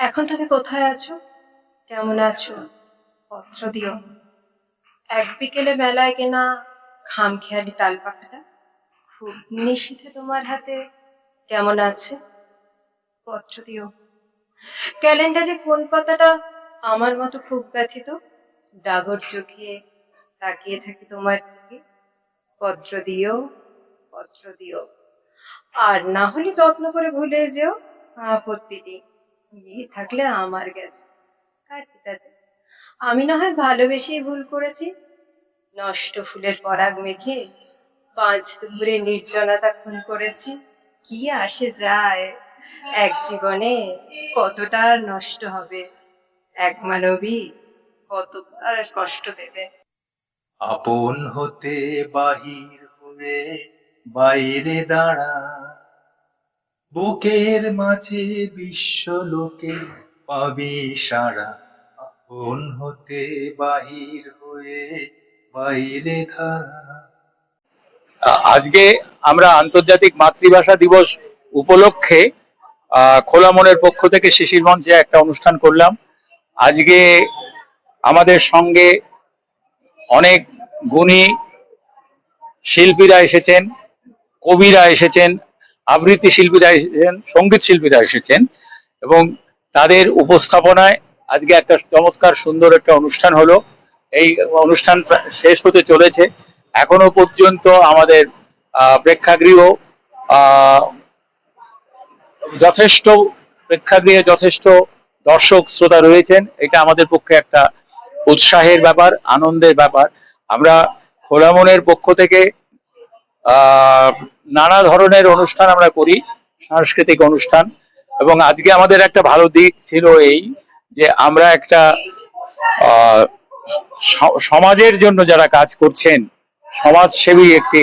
এখন তুমি কোথায় আছো? কেমন আছো? পত্র দিও। এক বিকেলে মেলায় কেনা খামখেয়ালি তালপাখাটা খুব নিশীথে তোমার হাতে কেমন আছে? পত্র দিও। ক্যালেন্ডারে কোন পাতাটা আমার মতো খুব ব্যথিত? ডাগর চোখে তাকিয়ে থাকি তোমার দিকে। পত্র দিও, পত্র দিও। আর না হলে যত্ন করে ভুলে যেও। আপত্তি নেই, বিয়ে থাকলে আমার গেছে, কার কি তাতে? আমি না হয় ভালোবেসেই ভুল করেছি, নষ্ট ফুলের পরাগ মেখে পাঁচ দুপুরে নির্জনতা খুন করেছি। কি আসে যায়, এক জীবনে কতটা আর নষ্ট হবে, এক মানবী কতবার কষ্ট দেবে। আপন হতে বাহির হয়ে বাইরে দাঁড়া, বুকের মাঝে বিশ্ব লোকে পাবি সারা। আপন হতে বাহির হয়ে বাইরে দাঁড়া। আজকে আমরা আন্তর্জাতিক মাতৃভাষা দিবস উপলক্ষে খোলা মনের পক্ষ থেকে শিশির মঞ্চে একটা অনুষ্ঠান করলাম। আজকে আমাদের সঙ্গে অনেক গুণী শিল্পীরা এসেছেন, কবিরা এসেছেন, আবৃত্তি শিল্পীরা এসেছেন, সঙ্গীত শিল্পীরা এসেছেন এবং তাদের উপস্থাপনায় আজকে একটা চমৎকার সুন্দর একটা অনুষ্ঠান হলো। এই অনুষ্ঠান শেষ হতে চলেছে। এখনো পর্যন্ত আমাদের প্রেক্ষাগৃহ আহ, যথেষ্ট প্রেক্ষাগৃহে যথেষ্ট দর্শক শ্রোতা রয়েছেন। এটা আমাদের পক্ষে একটা উৎসাহের ব্যাপার, আনন্দের ব্যাপার। আমরা খোলা মনের পক্ষ থেকে আহ নানা ধরনের অনুষ্ঠান আমরা করি, সাংস্কৃতিক অনুষ্ঠান। এবং আজকে আমাদের একটা ভালো দিক ছিল এই যে আমরা একটা আহ সমাজের জন্য যারা কাজ করছেন, সমাজসেবী একটি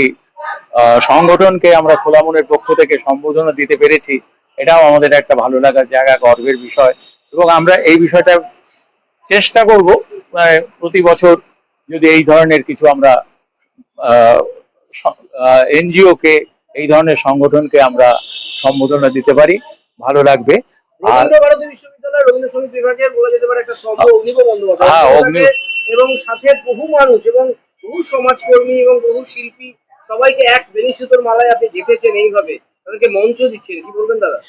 সংগঠনকে আমরা খোলা মনের পক্ষ থেকে সম্বোধনা দিতে পেরেছি। এটাও আমাদের একটা ভালো লাগার জায়গা, গর্বের বিষয়। এবং আমরা এই বিষয়টা চেষ্টা করব প্রতি বছর যদি এই ধরনের কিছু আমরা এনজিও কে, এই ধরনের সংগঠনকে আমরা সম্বোধনা দিতে পারি, ভালো লাগবে। আর রবীন্দ্র ভারতী বিশ্ববিদ্যালয় রবীন্দ্র সঙ্গীত বিভাগের বলা যেতে পারে একটা স্তম্ভ অগ্নিব বন্দ্যোপাধ্যায়, হ্যাঁ, অগ্নি এবং সাথে বহু মানুষ এবং বহু সমাজকর্মী এবং বহু শিল্পী সবাইকে এক বেনিসুতোর মালায় আপনি গেঁথেছেন, এইভাবে তাদেরকে মঞ্চ দিচ্ছেন, কি বলবেন দাদা?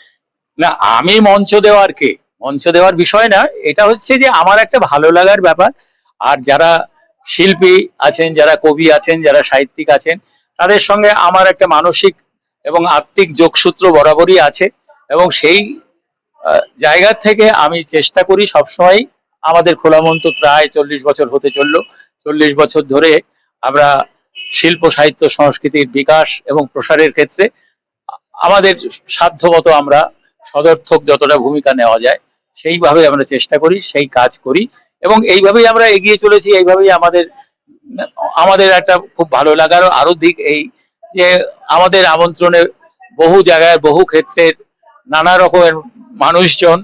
না, আমি মঞ্চ দেওয়ার কে, মঞ্চ দেওয়ার বিষয় না, এটা হচ্ছে যে আমার একটা ভালো লাগার ব্যাপার। আর যারা শিল্পী আছেন, যারা কবি আছেন, যারা সাহিত্যিক আছেন, তাদের সঙ্গে আমার একটা মানসিক এবং আত্মিক যোগসূত্র বরাবরই আছে। এবং সেই জায়গা থেকে আমি চেষ্টা করি সবসময়। আমাদের খোলা মন তো প্রায় 40 বছর হতে চললো। 40 বছর ধরে আমরা শিল্প সাহিত্য সংস্কৃতির বিকাশ এবং প্রসারের ক্ষেত্রে আমাদের সাধ্যমতো আমরা সদর্থক যতটা ভূমিকা নেওয়া যায় সেইভাবে আমরা চেষ্টা করি, সেই কাজ করি। এবং এইভাবেই আমরা এগিয়ে চলেছি। এইভাবেই আমাদের আমাদের একটা খুব ভালো লাগার আরো দিক এই যে আমাদের আমন্ত্রণে বহু জায়গায়, বহু ক্ষেত্রের নানা রকমের মানুষজন,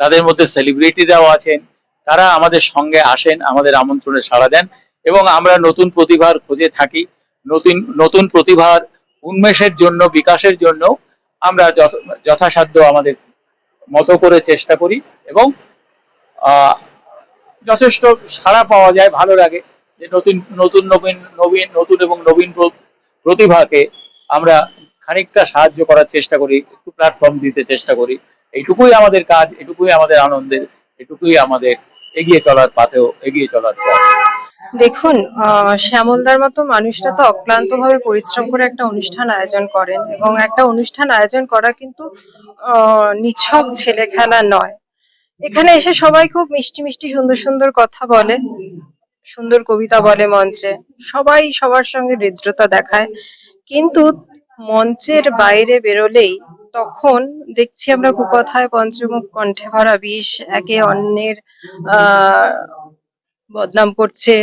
তাদের মধ্যে সেলিব্রিটিরাও আছেন, তারা আমাদের সঙ্গে আসেন, আমাদের আমন্ত্রণে সাড়া দেন। এবং আমরা নতুন প্রতিভার খোঁজে থাকি। নতুন নতুন প্রতিভার উন্মেষের জন্য, বিকাশের জন্য আমরা যথাসাধ্য আমাদের মতো করে চেষ্টা করি। এবং আহ যথেষ্ট সাড়া পাওয়া যায়, ভালো লাগে যে নতুন নতুন নবীন নবীন নতুন এবং নবীন প্রতিভাকে আমরা খানিকটা সাহায্য করার চেষ্টা করি, একটু প্ল্যাটফর্ম দিতে চেষ্টা করি। এইটুকুই আমাদের কাজ, এটুকুই আমাদের আনন্দের, এটুকুই আমাদের এগিয়ে চলার পাথেও এগিয়ে চলার পথ। দেখুন, শ্যামলদার মতো মানুষরা তো অক্লান্ত ভাবে পরিশ্রম করে একটা অনুষ্ঠান আয়োজন করেন, এবং একটা অনুষ্ঠান আয়োজন করা কিন্তু নিছক ছেলে খেলা নয়। এখানে এসে সবাই খুব মিষ্টি মিষ্টি সুন্দর সুন্দর কথা বলে, সুন্দর কবিতা বলে মঞ্চে, সবাই সবার সঙ্গে হৃদ্রতা দেখায়। কিন্তু মঞ্চের বাইরে বেরোলেই তখন দেখছি আমরা কুকথায় পঞ্চমুখ, কণ্ঠে ভরা বিষ, একে অন্যের আহ বদনাম করছে,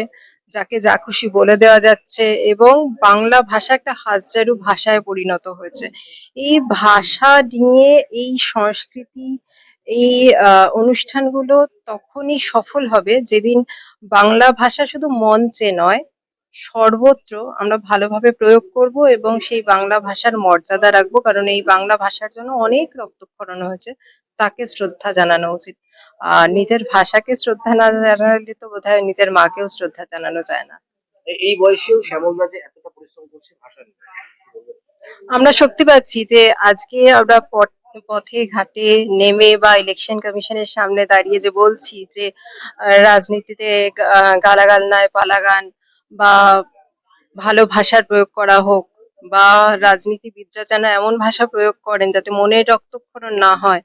যাকে যা খুশি বলে দেওয়া যাচ্ছে, এবং বাংলা ভাষা একটা হাজারু ভাষায় পরিণত হয়েছে। এই ভাষা নিয়ে এই সংস্কৃতি, এই অনুষ্ঠানগুলো তখনই সফল হবে যেদিন বাংলা ভাষা শুধু মঞ্চে নয়, সর্বত্র আমরা ভালোভাবে প্রয়োগ করব এবং সেই বাংলা ভাষার মর্যাদা রাখবো, কারণ এই বাংলা ভাষার জন্য অনেক রক্তক্ষরণ হয়েছে। তাকে শ্রদ্ধা জানানো উচিত। আর নিজের ভাষাকে শ্রদ্ধা না জানালে তো বোধহয় নিজের মাকেও শ্রদ্ধা জানানো যায় না। এই বয়সেও শ্যামলদা যে এতটা পরিশ্রম করছে ভাষা নিয়ে। আমরা শক্তি পাচ্ছি যে আজকে আমরা পথে ঘাটে নেমে বা ইলেকশন কমিশনের সামনে দাঁড়িয়ে যে বলছি যে রাজনীতিতে গালাগাল নয় পালাগান, বা ভালো ভাষার প্রয়োগ করা হোক, বা রাজনীতিবিদরা যেন এমন ভাষা প্রয়োগ করেন যাতে মনের রক্তক্ষরণ না হয়,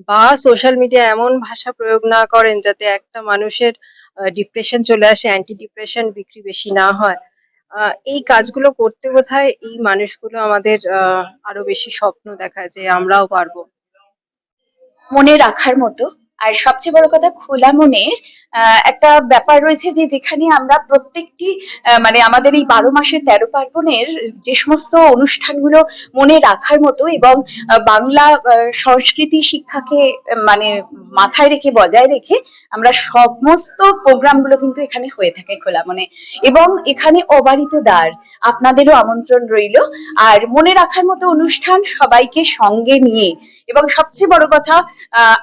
বা সোশ্যাল মিডিয়া এমন ভাষা প্রয়োগ না করেন যাতে একটা মানুষের ডিপ্রেশন চলে আসে, অ্যান্টি ডিপ্রেশন বিক্রি বেশি না হয়। এই কাজগুলো করতে বোধহয় এই মানুষগুলো আমাদের আরো বেশি স্বপ্ন দেখায় যে আমরাও পারবো। মনে রাখার মতো। আর সবচেয়ে বড় কথা, খোলা মনের একটা ব্যাপার রয়েছে যে যেখানে আমরা প্রত্যেকটি মানে আমাদের এই 12 মাসের 13 পার্বণের যে সমস্ত অনুষ্ঠানগুলো মনে রাখার মতো এবং বাংলা সংস্কৃতি শিক্ষাকে মানে মাথায় রেখে বজায় রেখে আমরা সমস্ত প্রোগ্রামগুলো কিন্তু এখানে হয়ে থাকে খোলা মনে। এবং এখানে অবারিত দ্বার, আপনাদেরও আমন্ত্রণ রইলো। আর মনে রাখার মতো অনুষ্ঠান সবাইকে সঙ্গে নিয়ে, এবং সবচেয়ে বড় কথা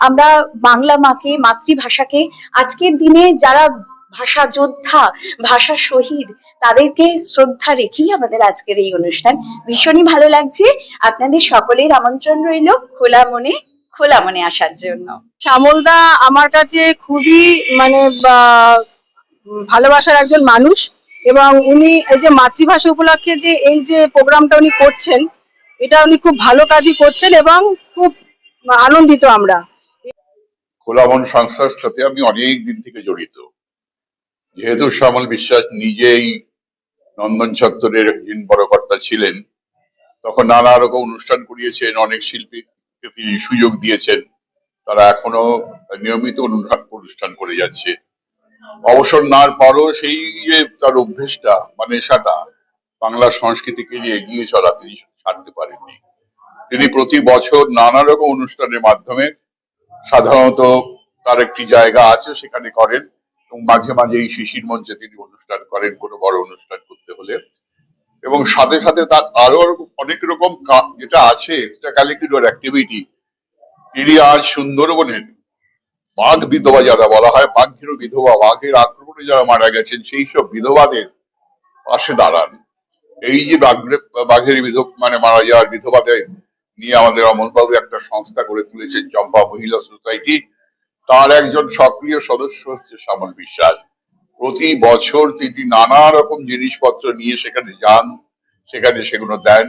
আমরা বাংলা মাকে, মাতৃভাষাকে আজকের দিনে যারা ভাষা যোদ্ধা, ভাষা শহীদ, তাদেরকে শ্রদ্ধা রেখেই আমাদের আজকের এই অনুষ্ঠান। ভীষণই ভালো লাগছে। আপনাদের সকলের আমন্ত্রণ রইল খোলা মনে আসার জন্য। শ্যামলদা আমার কাছে খুবই মানে ভালোবাসার একজন মানুষ, এবং উনি এই যে মাতৃভাষা উপলক্ষে যে এই যে প্রোগ্রামটা উনি করছেন, এটা উনি খুব ভালো কাজই করছেন এবং খুব আনন্দিত আমরা। খোলা মন সংস্থার সাথে আমি অনেক দিন থেকে জড়িত। যেহেতু শ্যামল বিশ্বাস নিজেই নন্দন চত্বরের একজন বড় কর্তা ছিলেন, তখন নানা রকম অনুষ্ঠান করিয়েছেন, অনেক শিল্পীকে তিনি সুযোগ দিয়েছেন, তারা এখনো নিয়মিত অনুষ্ঠান করে যাচ্ছে। অবসর নেওয়ার পরও সেই যে তার অভ্যেসটা বা নেশাটা, বাংলা সংস্কৃতিকে যে এগিয়ে চলা, তিনি ছাড়তে পারেননি। তিনি প্রতি বছর নানা রকম অনুষ্ঠানের মাধ্যমে, সাধারণত তার একটি জায়গা আছে সেখানে করেন, এবং মাঝে মাঝে এই শিশির মঞ্চে তিনি অনুষ্ঠান করেন কোনো বড় অনুষ্ঠান করতে হলে। এবং সাথে সাথে তার আরো অনেক রকম যেটা আছে কালেক্টিভ অ্যাক্টিভিটি। তিনি আজ সুন্দরবনের বাঘ বিধবা যারা বলা হয়, বাঘের বিধবা, বাঘের আক্রমণে যারা মারা গেছেন, সেই সব বিধবাদের পাশে দাঁড়ান। এই যে বাঘের মানে মারা যাওয়ার বিধবাদের নিয়ে আমাদের অমলবাবু একটা সংস্থা করে তুলেছেন, চম্পা মহিলা সোসাইটি। তার একজন সক্রিয় সদস্য হচ্ছে শ্যামল বিশ্বাস। প্রতি বছর তিনি নানা রকম জিনিসপত্র নিয়ে সেখানে যান, সেখানে সেগুলো দেন,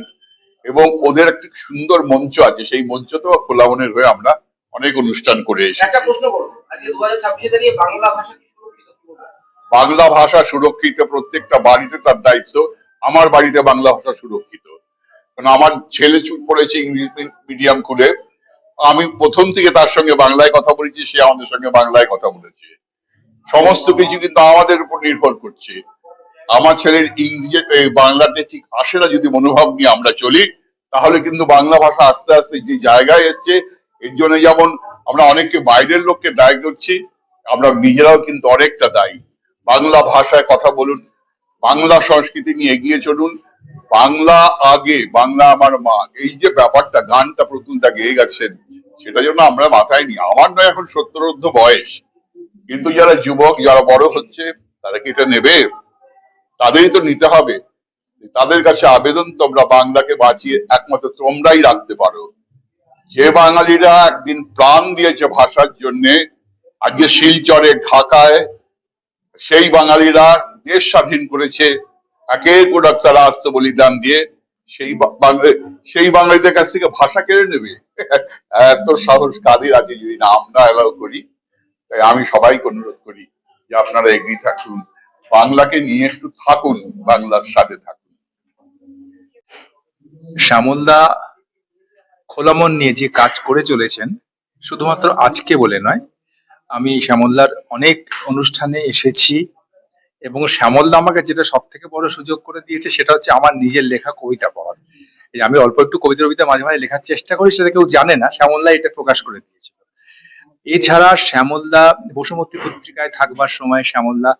এবং ওদের একটা সুন্দর মঞ্চ আছে, সেই মঞ্চ তো খোলা মনের হয়ে আমরা অনেক অনুষ্ঠান করে এসেছি। একটা প্রশ্ন করবো, আজকে 2026 দাঁড়িয়ে বাংলা ভাষা কি সুরক্ষিত? বাংলা ভাষা সুরক্ষিত, প্রত্যেকটা বাড়িতে তার দায়িত্ব। আমার বাড়িতে বাংলা ভাষা সুরক্ষিত, কারণ আমার ছেলে পড়েছে ইংলিশ মিডিয়াম স্কুলে। আমি প্রথম থেকে তার সঙ্গে বাংলায় কথা বলেছি, সে আমাদের সঙ্গে বাংলায় কথা বলেছে। সমস্ত কিছু কিন্তু আমাদের উপর নির্ভর করছে। আমার ছেলের ইংরেজি বাংলাতে ঠিক আসে না যদি মনোভাব নিয়ে আমরা চলি, তাহলে কিন্তু বাংলা ভাষা আস্তে আস্তে যে জায়গায় এসছে, এর জন্য যেমন আমরা অনেককে বাইরের লোককে দায়ী করছি, আমরা নিজেরাও কিন্তু অনেকটা দায়ী। বাংলা ভাষায় কথা বলুন, বাংলা সংস্কৃতি নিয়ে এগিয়ে চলুন। বাংলা আগে, বাংলা আমার মা, এই যে ব্যাপারটা, গানটা প্রতুলদা গেয়ে গেছেন, সেটা জন্য আমরা মাথায় নিই। আমার নয় এখন 70 বয়স, কিন্তু যারা যুবক, যারা বড় হচ্ছে, তারা কি এটা নেবে? তাদেরই তো নিতে হবে। তাদের কাছে আবেদন, তোমরা বাংলাকে বাঁচিয়ে একমাত্র তোমরাই রাখতে পারো। যে বাঙালিরা একদিন প্রাণ দিয়েছে ভাষার জন্যে, আজকে শিলচরে, ঢাকায় সেই বাঙালিরা দেশ স্বাধীন করেছে একের পর এক, তারা আত্মবলিদান দিয়ে। সেই বাঙালিদের কাছ থেকে ভাষা কেড়ে নেবে? এত সাহস কাদের আছে যদি না আমরা অ্যালাউ করি? তাই আমি সবাইকে অনুরোধ করি যে আপনারা এগিয়ে থাকুন, বাংলাকে নিয়ে একটু থাকুন, বাংলার সাথে থাকুন। শ্যামলদা খোলা মন নিয়ে যে কাজ করে চলেছেন, শুধুমাত্র আজকে বলে নয়, আমি শ্যামলদার অনেক অনুষ্ঠানে এসেছি, এবং শ্যামলদা আমাকে যেটা সব থেকে বড় সুযোগ করে দিয়েছে সেটা হচ্ছে আমার নিজের লেখা কবিতা পড়ার। এই আমি অল্প একটু কবিতা মাঝে মাঝে লেখার চেষ্টা করি, সেটা কেউ জানে না, শ্যামলদা এটা প্রকাশ করে দিয়েছিল। এছাড়া শ্যামলদা বসুমতী পত্রিকায় থাকবার সময় শ্যামলদা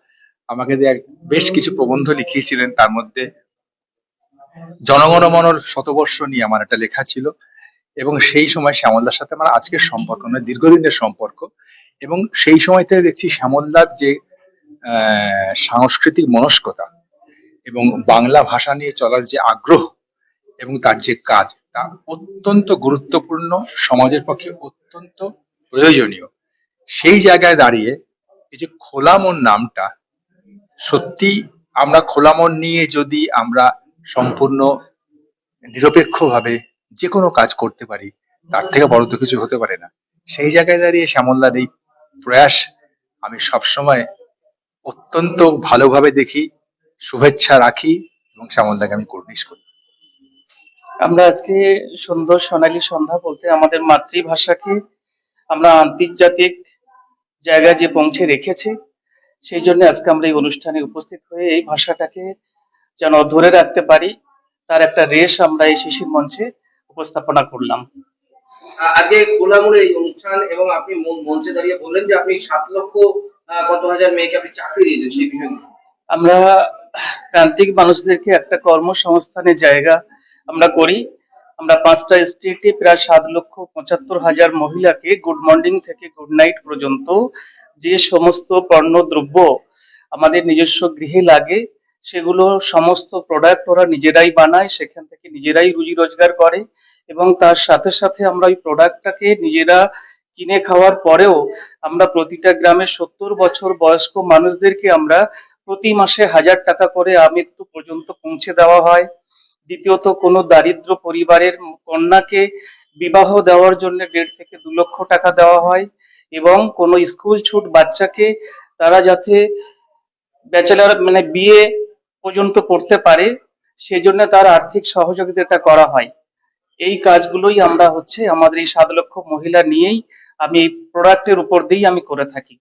আমাকে দিয়ে বেশ কিছু প্রবন্ধ লিখিয়েছিলেন। তার মধ্যে জনগণমনর শতবর্ষ নিয়ে আমার একটা লেখা ছিল, এবং সেই সময় শ্যামলদার সাথে আমার আজকের সম্পর্ক নয়, দীর্ঘদিনের সম্পর্ক। এবং সেই সময় থেকে দেখছি শ্যামলদার যে সাংস্কৃতিক মনস্কতা এবং বাংলা ভাষা নিয়ে চলার যে আগ্রহ এবং তার যে কাজ, তা অত্যন্ত গুরুত্বপূর্ণ, সমাজের পক্ষে অত্যন্ত প্রয়োজনীয়। সেই জায়গায় দাঁড়িয়ে এই যে খোলা মন নামটা, সত্যি আমরা খোলা মন নিয়ে যদি আমরা সম্পূর্ণ নিরপেক্ষভাবে যে কোনো কাজ করতে পারি, তার থেকে বড় তো কিছু হতে পারে না। সেই জায়গায় দাঁড়িয়ে শ্যামলদার এই প্রয়াস আমি সবসময় অত্যন্ত ভালোভাবে দেখি, শুভেচ্ছা রাখি এবং শ্যামলদাকে আমি কুর্নিশ করি। আমরা আজকে সুন্দর সোনালী সন্ধ্যা বলতে আমাদের মাতৃভাষাকে আমরা আন্তর্জাতিক জায়গায় যে পৌঁছে রেখেছি, সেই জন্য আজকে আমরা এই অনুষ্ঠানে উপস্থিত হয়ে এই ভাষাটাকে যেন ধরে রাখতে পারি, তার একটা রেশ আমরা এই শিশির মঞ্চে উপস্থাপনা করলাম। আজকে খোলা মনের এই অনুষ্ঠান, এবং আপনি মঞ্চে দাঁড়িয়ে বললেন যে আপনি 7 লক্ষ কত হাজার মেয়েকে আপনি চাকরি দিয়েছেন, সেই বিষয়ে আমরা প্রান্তিক মানুষদেরকে একটা কর্মসংস্থানের জায়গা আমরা করি। আমরা 5টা স্টেটে প্রায় 7,75,000 মহিলাকে গুড মর্নিং থেকে গুড নাইট পর্যন্ত যে সমস্ত পণ্য দ্রব্য আমাদের নিজস্ব গৃহে লাগে, সেগুলো সমস্ত প্রোডাক্ট ওরা নিজেরাই বানায়, সেখান থেকে নিজেরাই রুজি রোজগার করে, এবং তার সাথে সাথে আমরা ওই প্রোডাক্টটাকে নিজেরা কিনে খাওয়ার পরেও আমরা প্রতিটা গ্রামে 70 বছর বয়স্ক মানুষদেরকে আমরা প্রতি মাসে 1,000 টাকা করে আমৃত্যু পর্যন্ত পৌঁছে দেওয়া হয়। দ্বিতীয়ত, কোনো দারিদ্র পরিবারের কন্যাকে বিবাহ দেওয়ার জন্য 1.5 থেকে 2 লক্ষ টাকা দেওয়া হয়, এবং কোনো স্কুল ছুট বাচ্চাকে তারা যাতে ব্যাচেলর মানে বিএ পর্যন্ত পড়তে পারে, সেজন্য তার আর্থিক সহযোগিতা করা হয়। এই কাজগুলোই আমরা আমাদের এই 7 লক্ষ মহিলা নিয়েই আমি এই প্রোডাক্টের উপর দিয়েই আমি করে থাকি।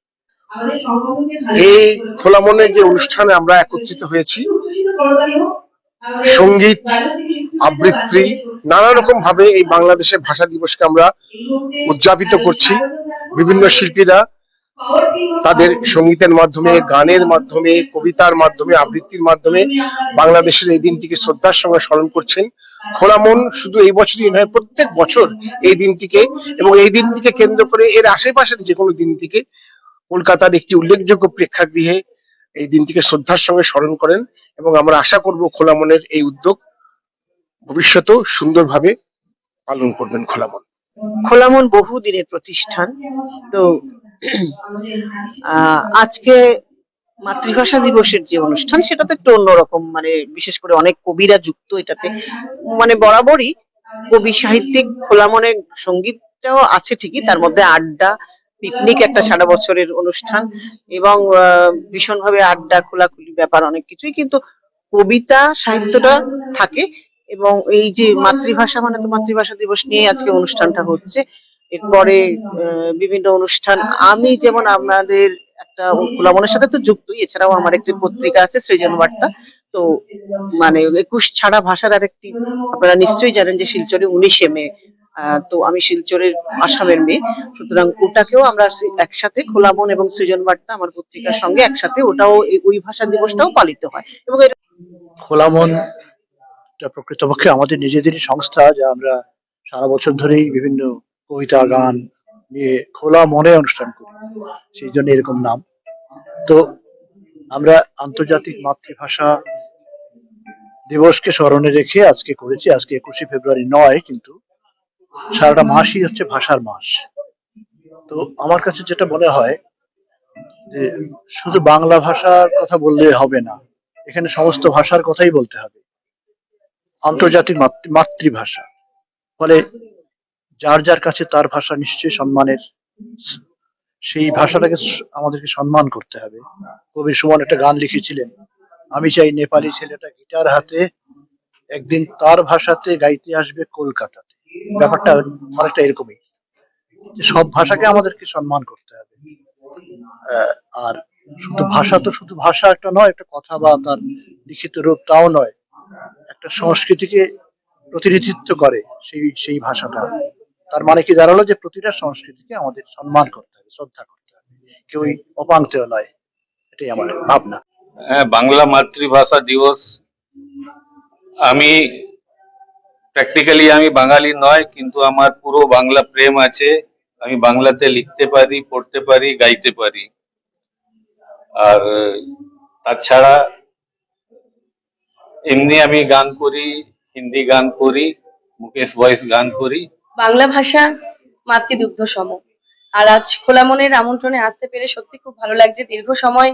এই খোলা মনের যে অনুষ্ঠানে আমরা একত্রিত হয়েছি, সঙ্গীত, আবৃত্তি, নানা রকম ভাবে এই বাংলাদেশের ভাষা দিবসকে আমরা উদযাপিত করছি। বিভিন্ন শিল্পীরা তাদের সঙ্গীতের মাধ্যমে, গানের মাধ্যমে, কবিতার মাধ্যমে, আবৃত্তির মাধ্যমে বাংলাদেশের এই দিনটিকে শ্রদ্ধার সঙ্গে স্মরণ করছেন। খোলা মন শুধু এই বছরই নয়, প্রত্যেক বছর এই দিনটিকে এবং এই দিনটিকে কেন্দ্র করে এর আশেপাশের যে কোনো দিনটিকে কলকাতার একটি উল্লেখযোগ্য প্রেক্ষাগৃহে এই দিনটিকে শ্রদ্ধার সঙ্গে স্মরণ করেন। এবং আমরা আশা করব খোলা মনের এই উদ্যোগ ভবিষ্যতেও সুন্দরভাবে পালন করবেন খোলা মন। খোলা মন বহু দিনের প্রতিষ্ঠান। তো আজকে মাতৃভাষা দিবসের যে অনুষ্ঠান, সেটা তো একটু অন্যরকম, মানে বিশেষ করে অনেক কবিরা যুক্ত এটাতে, মানে বরাবরই কবি সাহিত্যিক খোলা মনের সঙ্গীতটাও আছে ঠিকই, তার মধ্যে আড্ডা, পিকনিক একটা সারা বছরের অনুষ্ঠান, এবং ভীষণভাবে আড্ডা, খোলাখুলি ব্যাপার অনেক কিছুই, কিন্তু কবিতা সাহিত্যটা থাকে। এবং এই যে মাতৃভাষা, মানে তো মাতৃভাষা দিবস নিয়ে আজকে অনুষ্ঠানটা হচ্ছে। এরপরে বিভিন্ন অনুষ্ঠান, আমি যেমন আপনাদের একটা খোলা মনের সাথে তো যুক্তই, এছাড়াও আমার একটি পত্রিকা আছে সৃজন বার্তা। তো মানে 21 ছাড়া ভাষার আরেকটি, আপনারা নিশ্চয়ই জানেন যে শিলচরে 19 মে, তো আমি শিলচরের আসামের মেয়ে, সুতরাং ওটাকেও আমরা একসাথে, খোলা মন এবং সৃজন বার্তা আমার পত্রিকার সঙ্গে একসাথে, ওটাও ওই ভাষা দিবসটাও পালিত হয়। এবং খোলা মন প্রকৃতপক্ষে আমাদের নিজেদেরই সংস্থা, যা আমরা সারা বছর ধরেই বিভিন্ন কবিতা, গান নিয়ে খোলা মনে অনুষ্ঠান করি, সেই জন্য এরকম নাম। তো আমরা আন্তর্জাতিক মাতৃভাষা দিবসকে স্মরণে রেখে আজকে করেছি। আজকে 21শে ফেব্রুয়ারি নয়, কিন্তু সারাটা মাসই হচ্ছে ভাষার মাস। তো আমার কাছে যেটা মনে হয় যে শুধু বাংলা ভাষার কথা বললে হবে না, এখানে সমস্ত ভাষার কথাই বলতে হবে। আন্তর্জাতিক মাতৃভাষা, ফলে যার যার কাছে তার ভাষা নিশ্চয়ই সম্মানের, সেই ভাষাটাকে আমাদেরকে সম্মান করতে হবে। কবি সুমন একটা গান লিখেছিলেন, আমি চাই নেপালি ছেলেটা গিটার হাতে একদিন তার ভাষাতে গাইতে আসবে কলকাতাতে। ব্যাপারটা অনেকটা এরকমই, সব ভাষাকে আমাদেরকে সম্মান করতে হবে। আর শুধু ভাষা তো শুধু ভাষা একটা নয়, একটা কথা বা তার লিখিত রূপ তাও নয়, একটা সংস্কৃতিকে প্রতিনিধিত্ব করে সেই ভাষাটা। তার মানে কি দাঁড়ালো যে প্রতিটা সংস্কৃতিকে আমাদের সম্মান করতে হবে, শ্রদ্ধা করতে হবে, কেউই অপাঙ্ক্তেয় নয়। এটাই আমার ভাবনা। বাংলা মাতৃভাষা দিবস। আমি প্র্যাকটিক্যালি আমি বাঙালি নয়, কিন্তু আমার পুরো বাংলা প্রেম আছে। আমি বাংলাতে লিখতে পারি, পড়তে পারি, গাইতে পারি। আর তাছাড়া এমনি আমি গান করি, হিন্দি গান করি, মুকেশ ভয়েস গান করি। বাংলা ভাষা মাতৃদুগ্ধ সম। আর আজ খোলা মনের আমন্ত্রণে আসতে পেরে সত্যি খুব ভালো লাগছে। দীর্ঘ সময়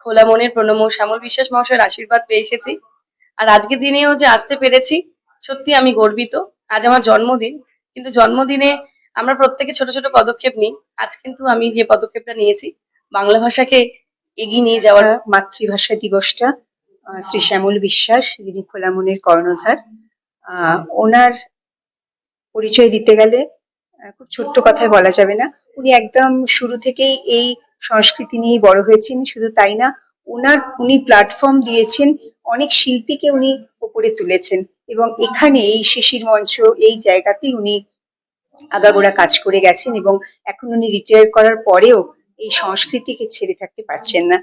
খোলা মনের প্রণম্য শ্যামল বিশ্বাস মহাশয়ের আশীর্বাদ পেয়ে এসেছি। আর আজকের দিনেও যে আসতে পেরেছি, সত্যি আমি গর্বিত। আজ আমার জন্মদিন, কিন্তু জন্মদিনে আমরা প্রত্যেকে ছোট ছোট পদক্ষেপ নিই। আজ কিন্তু আমি যে পদক্ষেপটা নিয়েছি, বাংলা ভাষাকে এগিয়ে নিয়ে যাওয়ার। মাতৃভাষা দিবসটা শ্রী শ্যামল বিশ্বাস, যিনি খোলা মনের কর্ণধার, ওনার পরিচয় দিতে গেলে খুব ছোট্ট কথায় বলা যাবে না। উনি একদম শুরু থেকেই এই সংস্কৃতি নিয়ে বড় হয়েছেন। শুধু তাই না, উনি প্ল্যাটফর্ম দিয়েছেন, অনেক শিল্পীকে উনি উপরে তুলেছেন, এবং এখানে এই শিশির মঞ্চ, এই জায়গাতেই উনি আগাগোড়া কাজ করে গেছেন, এবং এখন উনি রিটায়ার করার পরেও এই সংস্কৃতিকে ছেড়ে থাকতে পারছেন না।